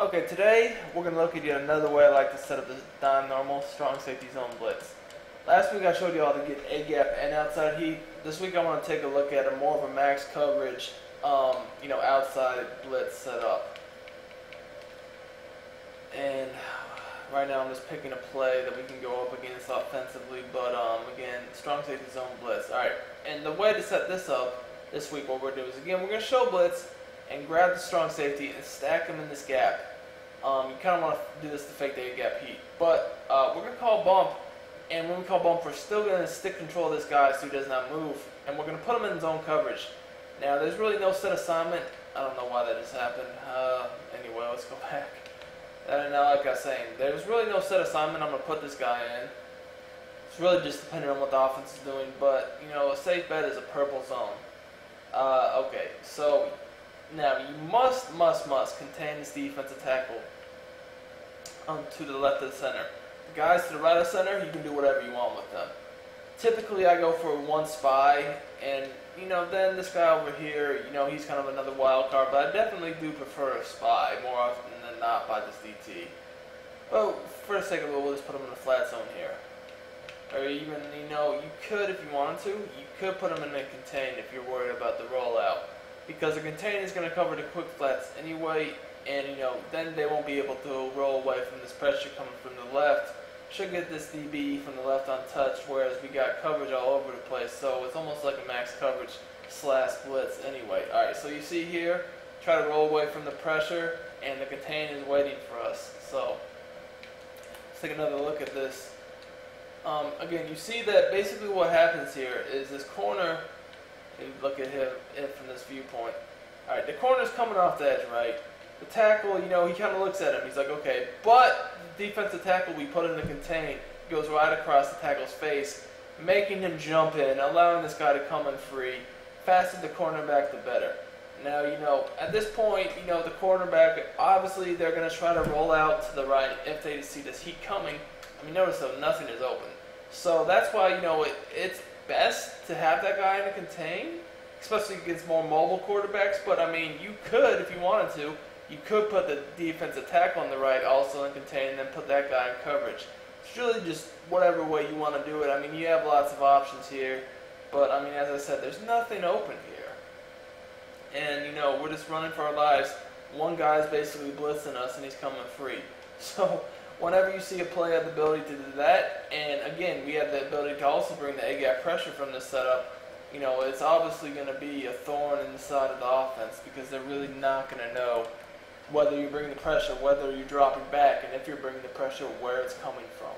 Okay, today we're going to look at yet another way I like to set up this dime normal strong safety zone blitz. Last week I showed you how to get A gap and outside heat. This week I want to take a look at a more of a max coverage, outside blitz setup. And right now I'm just picking a play that we can go up against offensively, but again, strong safety zone blitz. Alright, and the way to set this up this week, what we're doing is, again, we're going to show blitz and grab the strong safety and stack them in this gap. You kind of want to do this to fake the A-gap heat. But we're going to call bump, and when we call bump, we're still going to stick control of this guy so he does not move, and we're going to put him in zone coverage. Now, there's really no set assignment. I don't know why that just happened. Anyway, let's go back. Now, like I was saying, there's really no set assignment I'm going to put this guy in. It's really just depending on what the offense is doing, but, a safe bet is a purple zone. Okay, so now you must contain this defensive tackle to the left of the center. The guys to the right of the center, you can do whatever you want with them. Typically, I go for one spy, and then this guy over here, he's kind of another wild card, but I definitely do prefer a spy more often than not by this DT. But for the sake of it, we'll just put him in a flat zone here. Or even, you could, if you wanted to, you could put him in a contain if you're worried about the rollout. Because the contain is going to cover the quick flats anyway, and then they won't be able to roll away from this pressure coming from the left. Should get this DB from the left untouched, whereas we got coverage all over the place, so it's almost like a max coverage slash blitz anyway. Alright, so you see here, try to roll away from the pressure, and the contain is waiting for us. So let's take another look at this. Again, you see that basically what happens here is this corner. You look at it from this viewpoint. Alright, the corner's coming off the edge, right? The tackle, he kind of looks at him. He's like, okay. But the defensive tackle we put in the contain goes right across the tackle's face, making him jump in, allowing this guy to come in free. Faster the cornerback, the better. Now, at this point, the cornerback, obviously they're going to try to roll out to the right if they see this heat coming. Notice though, nothing is open. So that's why, it's best to have that guy in a contain, especially against more mobile quarterbacks. But you could, if you wanted to, you could put the defensive tackle on the right also in contain and then put that guy in coverage. It's really just whatever way you want to do it. You have lots of options here, but as I said, there's nothing open here. And we're just running for our lives. One guy's basically blitzing us and he's coming free. So whenever you see a play, have the ability to do that, and again, we have the ability to also bring the A-gap pressure from this setup. It's obviously going to be a thorn in the side of the offense because they're really not going to know whether you bring the pressure, whether you're dropping back, and if you're bringing the pressure, where it's coming from.